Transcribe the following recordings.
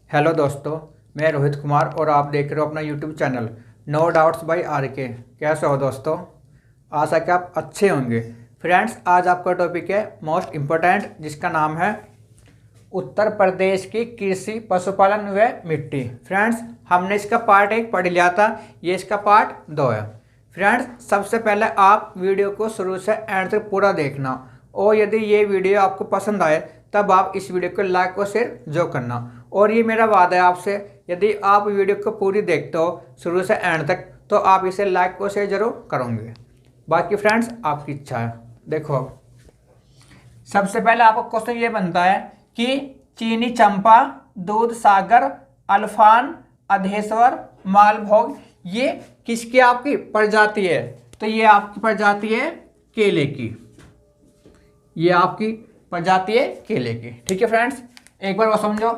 Hello दोस्तों, मैं रोहित कुमार और आप देख रहे हो अपना YouTube channel no doubts by R K. कैसे हो दोस्तों? आशा कि आप अच्छे होंगे। फ्रेंड्स, आज आपका टॉपिक है मोस्ट इम्पोर्टेंट, जिसका नाम है उत्तर प्रदेश की कृषि, पशुपालन व मिट्टी। फ्रेंड्स, हमने इसका पार्ट 1 पढ़ लिया था, ये इसका पार्ट 2 है। फ्रेंड्स, सबसे पहले आप वीडियो को शुरू से एंड तक पूरा देखना, और यदि ये वीडियो आपको पसंद आए तब आप इस वीडियो को लाइक और शेयर जो करना। और ये मेरा वादा है आपसे, यदि आप वीडियो को पूरी देखते हो शुरू से एंड तक तो आप इसे लाइक और शेयर जरूर करोगे। बाकी फ्रेंड्स आपकी इच्छा है। देखो, सबसे पहले आपको क्वेश्चन ये बनता है कि चीनी चंपा, दूध सागर, अल्फान, अधेश्वर, मालभोग ये किसकी आपकी प्रजाति है? तो ये आपकी प्रजाति है केले की। ये आपकी प्रजाति है केले की। ठीक है फ्रेंड्स, एक बार वो समझो।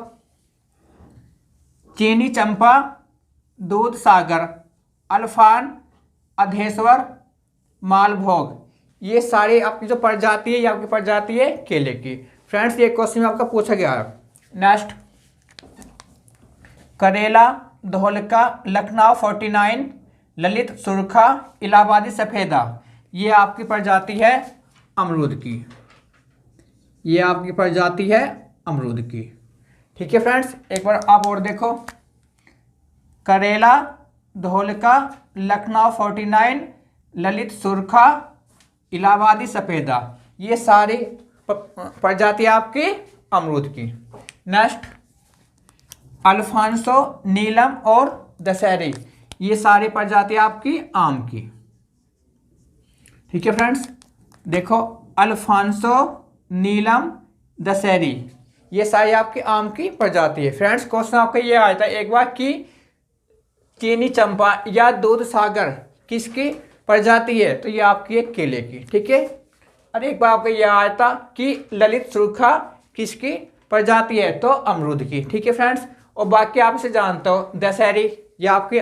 चीनी चंपा, दूध सागर, अल्फान, अधेश्वर, मालभोग ये सारी आपकी जो प्रजाति है, ये आपकी प्रजाति है केले की। फ्रेंड्स, ये क्वेश्चन आपका पूछा गया है। नेक्स्ट, करेला, धोलका, लखनऊ 49, ललित सुरखा, इलाहाबादी सफेदा ये आपकी प्रजाति है अमरूद की। ये आपकी प्रजाति है अमरूद की। ठीक है फ्रेंड्स, एक बार आप और देखो। करेला, धोलका, लखनऊ 49, ललित सुरखा, इलाहाबादी सफेदा ये सारी प्रजाति आपकी अमरूद की। नेक्स्ट, अल्फांसो, नीलम और दशहरी ये सारी प्रजाति आपकी आम की। ठीक है फ्रेंड्स, देखो, अल्फांसो, नीलम, दशहरी ये सारी आपकी आम की प्रजाति है। फ्रेंड्स, क्वेश्चन आपका ये आया था एक बार कि चीनी चंपा या दूध सागर किसकी प्रजाति है? तो ये आपकी है केले की। ठीक है, और एक बार आपका ये आया था कि ललित सुरखा किसकी प्रजाति है? तो अमरूद की। ठीक है फ्रेंड्स, और बाकी आप इसे जानते हो, दशहरी ये आपकी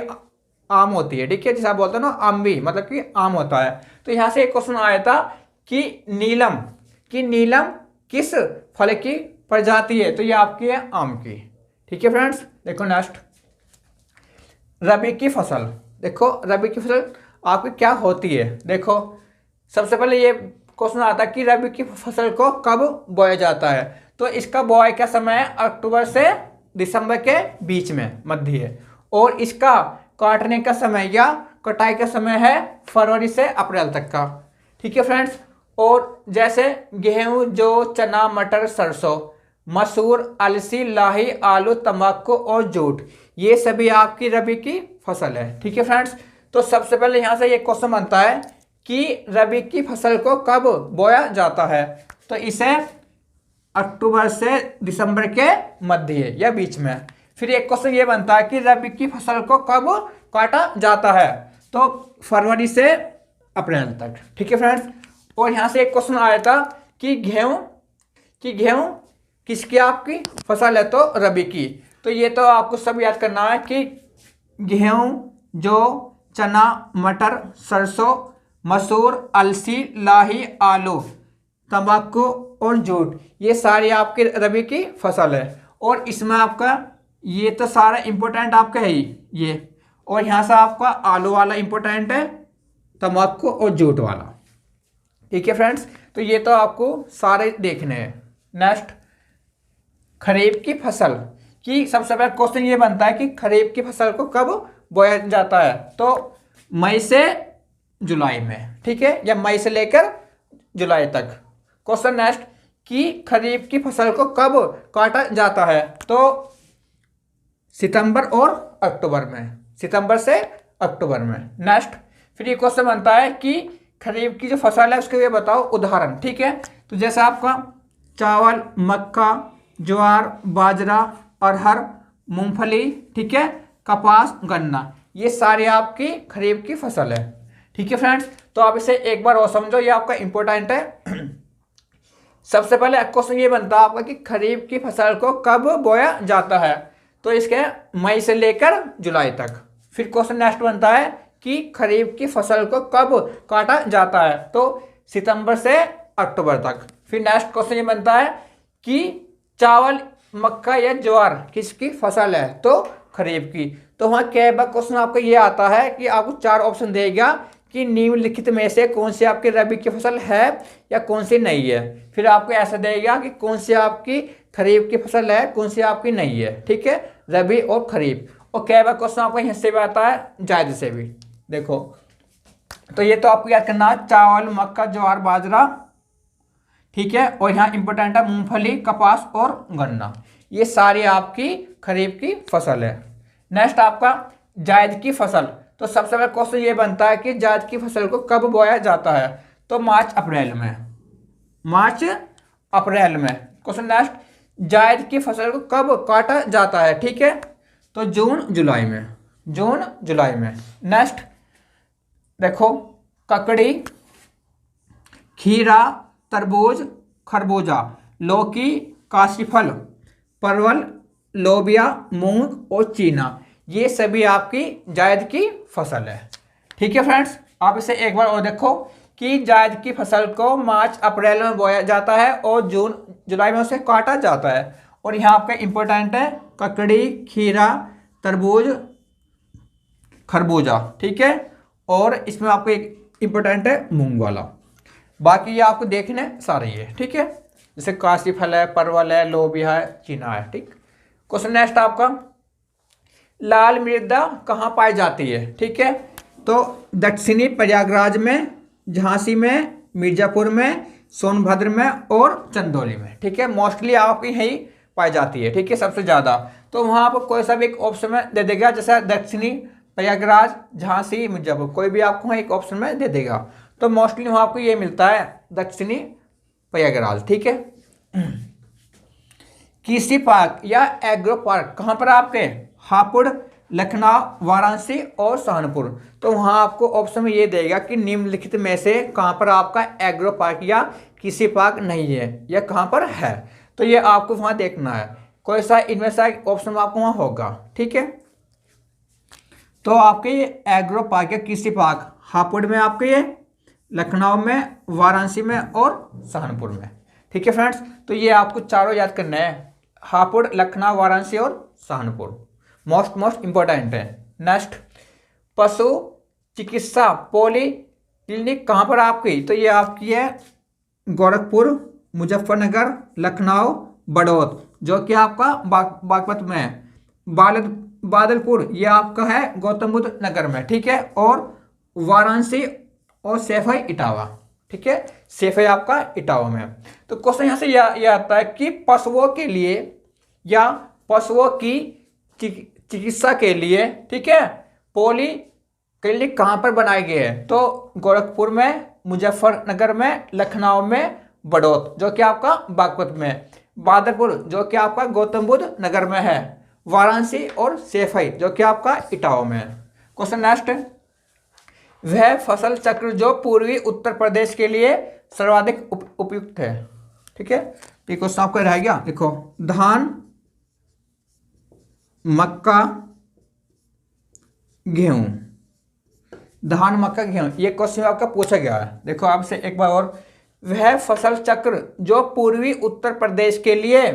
आम होती है। ठीक है, जैसे आप बोलते हो ना अम्बी, मतलब कि आम होता है। तो यहाँ से एक क्वेश्चन आया था कि नीलम किस फल की प्रजाति है? तो ये आपकी है आम की। ठीक है फ्रेंड्स, देखो नेक्स्ट, रबी की फसल। देखो, रबी की फसल आपकी क्या होती है? देखो, सबसे पहले ये क्वेश्चन आता है कि रबी की फसल को कब बोया जाता है? तो इसका बुआई का समय है अक्टूबर से दिसंबर के बीच में, मध्य है। और इसका काटने का समय या कटाई का समय है फरवरी से अप्रैल तक का। ठीक है फ्रेंड्स, और जैसे गेहूं, जौ, चना, मटर, सरसों, मसूर, अलसी, लाही, आलू, तंबाकू और जूट ये सभी आपकी रबी की फसल है। ठीक है फ्रेंड्स, तो सबसे पहले यहाँ से ये क्वेश्चन बनता है कि रबी की फसल को कब बोया जाता है? तो इसे अक्टूबर से दिसंबर के मध्य या बीच में। फिर एक क्वेश्चन ये बनता है कि रबी की फसल को कब काटा जाता है? तो फरवरी से अप्रैल तक। ठीक है फ्रेंड्स, और यहाँ से एक क्वेश्चन आया था कि गेहूं किसकी आपकी फसल है? तो रबी की। तो ये तो आपको सब याद करना है कि गेहूं, जौ, चना, मटर, सरसों, मसूर, अलसी, लाही, आलू, तंबाकू और जूट ये सारी आपकी रबी की फसल है। और इसमें आपका ये तो सारा इंपॉर्टेंट आपका है ही ये, और यहाँ से आपका आलू वाला इंपॉर्टेंट है, तंबाकू और जूट वाला। ठीक है फ्रेंड्स, तो ये तो आपको सारे देखने हैं। नेक्स्ट, खरीफ की फसल की सबसे पहले क्वेश्चन ये बनता है कि खरीफ की फसल को कब बोया जाता है? तो मई से जुलाई में। ठीक है, या मई से लेकर जुलाई तक। क्वेश्चन नेक्स्ट, कि खरीफ की फसल को कब काटा जाता है? तो सितंबर और अक्टूबर में, सितंबर से अक्टूबर में। नेक्स्ट, फिर ये क्वेश्चन बनता है कि खरीफ की जो फसल है उसके लिए बताओ उदाहरण। ठीक है, तो जैसे आपका चावल, मक्का, ज्वार, बाजरा, अरहर, मूंगफली, ठीक है, कपास, गन्ना ये सारी आपकी खरीफ की फसल है। ठीक है फ्रेंड्स, तो आप इसे एक बार और समझो, ये आपका इंपॉर्टेंट है। सबसे पहले क्वेश्चन ये बनता है आपका कि खरीफ की फसल को कब बोया जाता है? तो इसके मई से लेकर जुलाई तक। फिर क्वेश्चन नेक्स्ट बनता है कि खरीफ की फसल को कब काटा जाता है? तो सितंबर से अक्टूबर तक। फिर नेक्स्ट क्वेश्चन ये बनता है कि चावल मक्का या ज्वार किसकी फसल है? तो खरीफ की। तो वहाँ क्या क्वेश्चन आपका ये आता है कि आपको 4 ऑप्शन देगा कि निम्नलिखित में से कौन सी आपकी रबी की फसल है या कौन सी नहीं है। फिर आपको ऐसा देगा कि कौन सी आपकी खरीफ की फसल है, कौन सी आपकी नहीं है। ठीक है, रबी और खरीफ। और क्या क्वेश्चन आपका यहाँ से भी आता है, जायद से भी। देखो, तो ये तो आपको याद करना है, चावल, मक्का, ज्वार, बाजरा। ठीक है, और यहाँ इंपॉर्टेंट है मूंगफली, कपास और गन्ना। ये सारी आपकी खरीफ की फसल है। नेक्स्ट आपका जायद की फसल। तो सबसे पहले क्वेश्चन ये बनता है कि जायद की फसल को कब बोया जाता है? तो मार्च अप्रैल में। मार्च अप्रैल में। क्वेश्चन नेक्स्ट, जायद की फसल को कब काटा जाता है? ठीक है, तो जून जुलाई में। जून जुलाई में। नेक्स्ट देखो, ककड़ी, खीरा, तरबूज, खरबूजा, लौकी, काशीफल, परवल, लोबिया, मूंग और चीना, ये सभी आपकी जायद की फसल है। ठीक है फ्रेंड्स, आप इसे एक बार और देखो कि जायद की फसल को मार्च अप्रैल में बोया जाता है और जून जुलाई में उसे काटा जाता है। और यहाँ आपका इंपॉर्टेंट है ककड़ी, खीरा, तरबूज, खरबूजा। ठीक है, और इसमें आपको एक इंपॉर्टेंट है मूंग वाला। बाकी ये आपको देखने सारे है। ठीक है, जैसे काशी फल है, परवल है, लोबिया है, चीना है। ठीक, क्वेश्चन नेक्स्ट आपका, लाल मृदा कहाँ पाई जाती है? ठीक है, तो दक्षिणी प्रयागराज में, झांसी में, मिर्जापुर में, सोनभद्र में और चंदौली में। ठीक है, मोस्टली आपकी यही पाई जाती है। ठीक है, सबसे ज़्यादा। तो वहाँ आपको कोई सा भी एक ऑप्शन में दे देगा, जैसे दक्षिणी प्रयागराज, झांसी, मिर्जापुर, कोई भी आपको एक ऑप्शन में दे देगा। तो मोस्टली वहाँ आपको ये मिलता है, दक्षिणी प्रयागराज। ठीक है, कृषि पार्क या एग्रो पार्क कहाँ पर आपके? हापुड़, लखनऊ, वाराणसी और सहारनपुर। तो वहाँ आपको ऑप्शन में ये देगा कि निम्नलिखित में से कहाँ पर आपका एग्रो पार्क या कृषि पार्क नहीं है या कहाँ पर है। तो ये आपको वहाँ देखना है, कोई सा इनमें से ऑप्शन आपको वहाँ होगा। ठीक है, तो आपके ये एग्रो पार्क या कृषि पार्क हापुड़ में आपके ये, लखनऊ में, वाराणसी में और सहारनपुर में। ठीक है फ्रेंड्स, तो ये आपको चारों याद करना है, हापुड़, लखनऊ, वाराणसी और सहारनपुर। मोस्ट इंपॉर्टेंट है। नेक्स्ट, पशु चिकित्सा पॉली क्लिनिक कहाँ पर आपकी? तो ये आपकी है गोरखपुर, मुजफ्फरनगर, लखनऊ, बड़ौद, जो कि आपका बागपत में है। बादलपुर ये आपका है गौतम बुद्ध नगर में। ठीक है, और वाराणसी और सैफई इटावा। ठीक है, सैफई आपका इटावा में। तो क्वेश्चन यहाँ से यह आता है कि पशुओं के लिए या पशुओं की चिकित्सा के लिए, ठीक है, पॉली क्लिनिक कहाँ पर बनाए गए हैं? तो गोरखपुर में, मुजफ्फरनगर में, लखनऊ में, बड़ौद जो कि आपका बागपत में, बादलपुर जो कि आपका गौतम बुद्ध नगर में है, वाराणसी और सैफई जो कि आपका इटावा में है। क्वेश्चन नेक्स्ट, वह फसल चक्र जो पूर्वी उत्तर प्रदेश के लिए सर्वाधिक उपयुक्त है। ठीक है, ये क्वेश्चन आपका रह गया। देखो, धान, मक्का, गेहूं, धान, मक्का, गेहूं, ये क्वेश्चन आपका पूछा गया है। देखो आपसे एक बार और, वह फसल चक्र जो पूर्वी उत्तर प्रदेश के लिए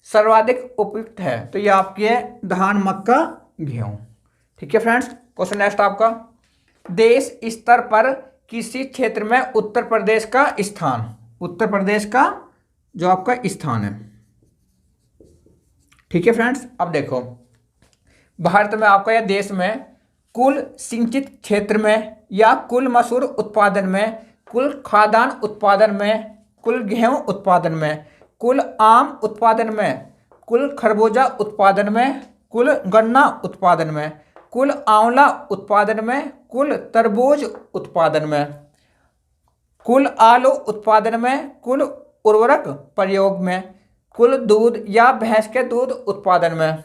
सर्वाधिक उपयुक्त है। तो ये आपकी है धान, मक्का, गेहूं। ठीक है फ्रेंड्स, क्वेश्चन नेक्स्ट आपका, देश स्तर पर किसी क्षेत्र में उत्तर प्रदेश का स्थान, उत्तर प्रदेश का जो आपका स्थान है। ठीक है फ्रेंड्स, अब देखो, भारत में आपका या देश में कुल सिंचित क्षेत्र में या कुल मसूर उत्पादन में, कुल खाद्यान्न उत्पादन में, कुल गेहूं उत्पादन में, कुल आम उत्पादन में, कुल खरबूजा उत्पादन में, कुल गन्ना उत्पादन में, कुल आंवला उत्पादन में, कुल तरबूज उत्पादन में, कुल आलू उत्पादन में, कुल उर्वरक प्रयोग में, कुल दूध या भैंस के दूध उत्पादन में,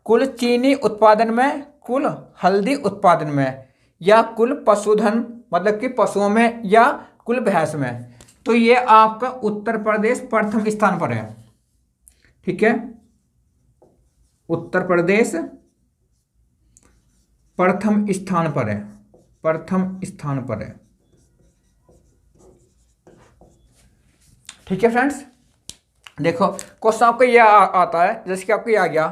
कुल चीनी उत्पादन में, कुल हल्दी उत्पादन में, या कुल पशुधन मतलब कि पशुओं में, या कुल भैंस में। तो ये आपका उत्तर प्रदेश प्रथम स्थान पर है। ठीक है, उत्तर प्रदेश प्रथम स्थान पर है, प्रथम स्थान पर है। ठीक है फ्रेंड्स, देखो क्वेश्चन आपको यह आता है, जैसे कि आपको यह आ गया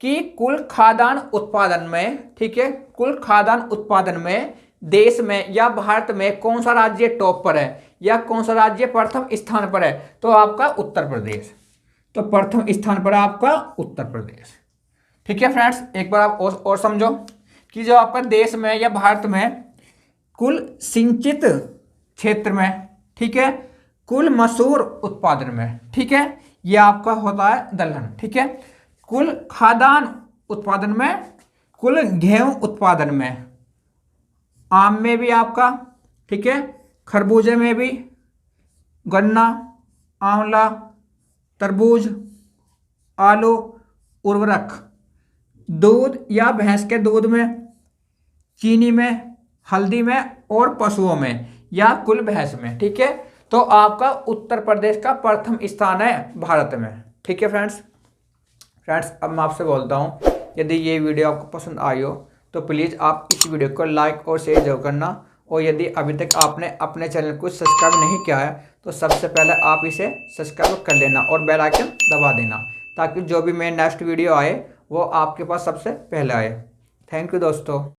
कि कुल खाद्यान्न उत्पादन में, ठीक है, कुल खाद्यान्न उत्पादन में देश में या भारत में कौन सा राज्य टॉप पर है या कौन सा राज्य प्रथम स्थान पर है, तो आपका उत्तर प्रदेश। तो प्रथम स्थान पर है आपका उत्तर प्रदेश। ठीक है फ्रेंड्स, एक बार आप और समझो कि जो आपका देश में या भारत में कुल सिंचित क्षेत्र में, ठीक है, कुल मसूर उत्पादन में, ठीक है, यह आपका होता है दलहन। ठीक है, कुल खाद्यान्न उत्पादन में, कुल गेहूं उत्पादन में, आम में भी आपका, ठीक है, खरबूजे में भी, गन्ना, आंवला, तरबूज, आलू, उर्वरक, दूध या भैंस के दूध में, चीनी में, हल्दी में और पशुओं में या कुल भैंस में। ठीक है, तो आपका उत्तर प्रदेश का प्रथम स्थान है भारत में। ठीक है फ्रेंड्स, अब मैं आपसे बोलता हूँ, यदि ये वीडियो आपको पसंद आई हो तो प्लीज़ आप इस वीडियो को लाइक और शेयर जरूर करना, और यदि अभी तक आपने अपने चैनल को सब्सक्राइब नहीं किया है तो सबसे पहले आप इसे सब्सक्राइब कर लेना और बेल आइकन दबा देना, ताकि जो भी मेरे नेक्स्ट वीडियो आए वो आपके पास सबसे पहले आए। थैंक यू दोस्तों।